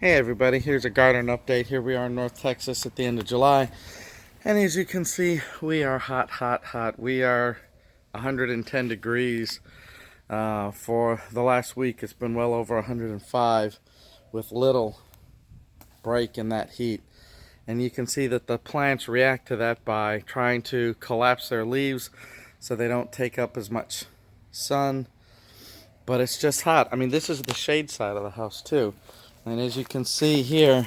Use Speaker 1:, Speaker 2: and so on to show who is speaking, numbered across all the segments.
Speaker 1: Hey everybody, here's a garden update. Here we are in North Texas at the end of July. And as you can see, we are hot, hot, hot. We are 110 degrees. For the last week, it's been well over 105 with little break in that heat. And you can see that the plants react to that by trying to collapse their leaves so they don't take up as much sun. But it's just hot. I mean, this is the shade side of the house too. And as you can see here,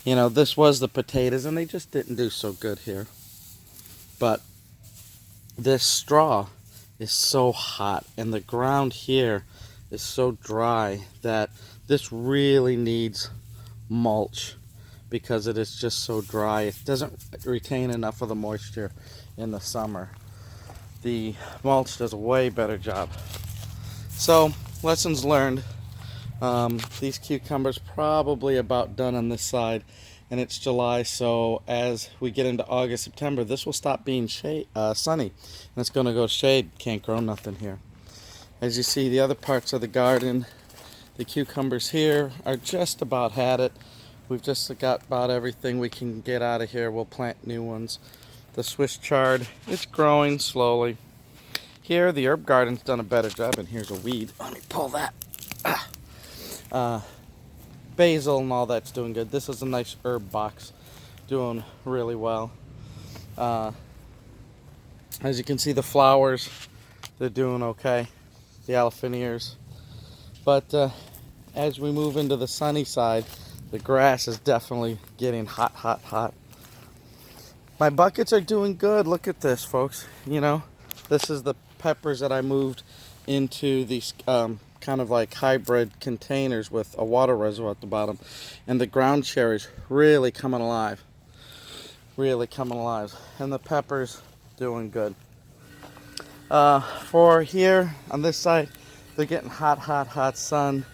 Speaker 1: this was the potatoes, and they just didn't do so good here. But this straw is so hot, and the ground here is so dry that this really needs mulch because it is just so dry. It doesn't retain enough of the moisture in the summer. The mulch does a way better job. So, lessons learned. These cucumbers probably about done on this side, and it's July, so as we get into August, September, this will stop being sunny, and it's going to go shade. Can't grow nothing here. As you see, the other parts of the garden, the cucumbers here are just about had it. We've just got about everything we can get out of here. We'll plant new ones. The Swiss chard, it's growing slowly. Here, the herb garden's done a better job, and here's a weed. Let me pull that. Basil and all that's doing good. This is a nice herb box, doing really well. As you can see, the flowers, they're doing okay. The allifineers. But as we move into the sunny side, the grass is definitely getting hot, hot, hot. My buckets are doing good. Look at this, folks. This is the peppers that I moved into these kind of like hybrid containers with a water reservoir at the bottom, and the ground cherries really coming alive, and the peppers doing good. For here on this side, they're getting hot, hot, hot sun.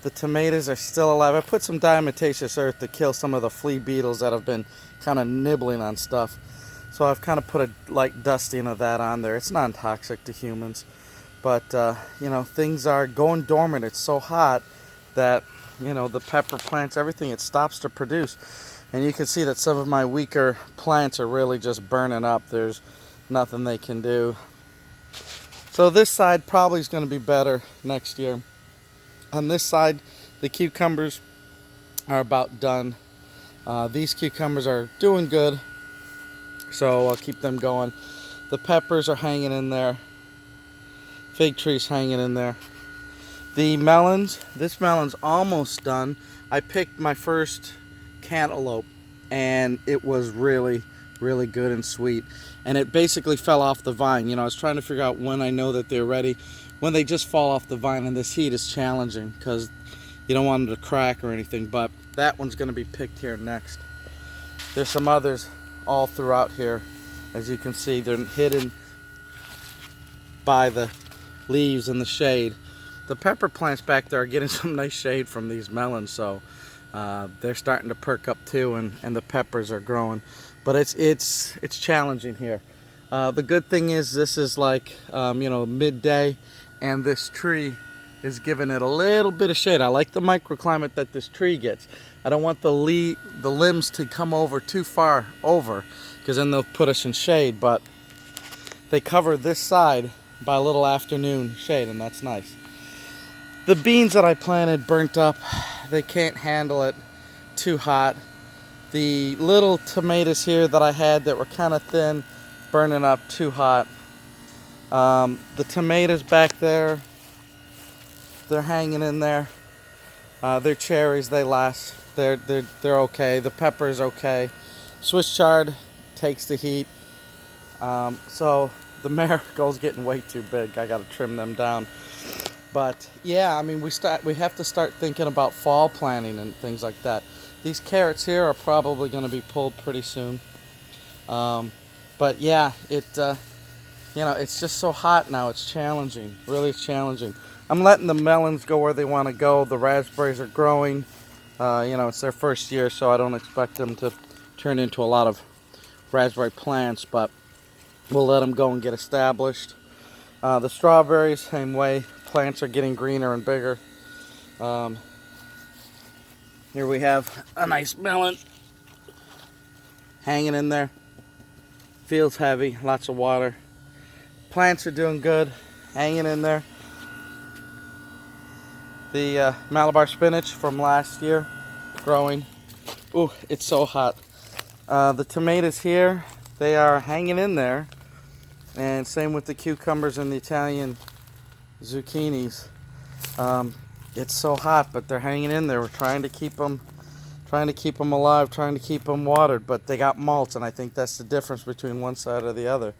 Speaker 1: The tomatoes are still alive. I put some diatomaceous earth to kill some of the flea beetles that have been kind of nibbling on stuff, so I've kind of put a light dusting of that on there. It's non-toxic to humans. But, things are going dormant. It's so hot that, the pepper plants, everything, it stops to produce. And you can see that some of my weaker plants are really just burning up. There's nothing they can do. So this side probably is going to be better next year. On this side, the cucumbers are about done. These cucumbers are doing good, so I'll keep them going. The peppers are hanging in there. Fig trees hanging in there. The melons, this melon's almost done. I picked my first cantaloupe, and it was really, really good and sweet. And it basically fell off the vine. I was trying to figure out when I know that they're ready. When they just fall off the vine, and this heat is challenging because you don't want them to crack or anything. But that one's going to be picked here next. There's some others all throughout here. As you can see, they're hidden by the leaves in the shade. The pepper plants back there are getting some nice shade from these melons, so they're starting to perk up too, and the peppers are growing. But it's challenging here. The good thing is this is like midday, and this tree is giving it a little bit of shade. I like the microclimate that this tree gets. I don't want the limbs to come over too far over, because then they'll put us in shade. But they cover this side by a little afternoon shade, and that's nice. The beans that I planted burnt up. They can't handle it too hot. The little tomatoes here that I had that were kind of thin, burning up too hot. The tomatoes back there, they're hanging in there. They're cherries, they last. They're okay. The pepper's okay. Swiss chard takes the heat. So the marigolds getting way too big. I got to trim them down. But yeah, I mean, we have to start thinking about fall planting and things like that. These carrots here are probably going to be pulled pretty soon. But yeah, it's just so hot now. It's challenging. Really challenging. I'm letting the melons go where they want to go. The raspberries are growing. It's their first year, so I don't expect them to turn into a lot of raspberry plants, but we'll let them go and get established. The strawberries, same way. Plants are getting greener and bigger. Here we have a nice melon hanging in there. Feels heavy, lots of water. Plants are doing good, hanging in there. The Malabar spinach from last year, growing. Ooh, it's so hot. The tomatoes here, they are hanging in there. And same with the cucumbers and the Italian zucchinis. It's so hot, but they're hanging in there. We're trying to keep them alive, trying to keep them watered, but they got mulch, and I think that's the difference between one side or the other.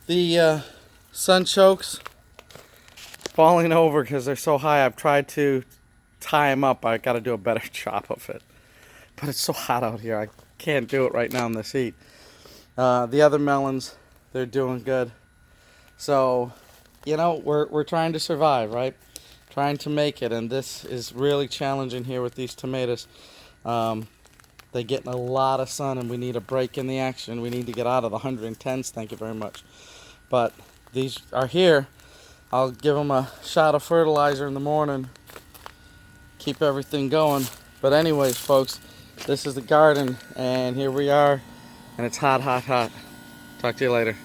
Speaker 1: The sunchokes falling over because they're so high. I've tried to tie them up. I got to do a better job of it, but it's so hot out here. I can't do it right now in this heat. The other melons, they're doing good. So, you know, we're trying to survive, right? Trying to make it, and this is really challenging here with these tomatoes. They're getting a lot of sun, and we need a break in the action. We need to get out of the 110s, thank you very much. But these are here. I'll give them a shot of fertilizer in the morning, keep everything going. But anyways, folks, this is the garden, and here we are, and it's hot, hot, hot. Talk to you later.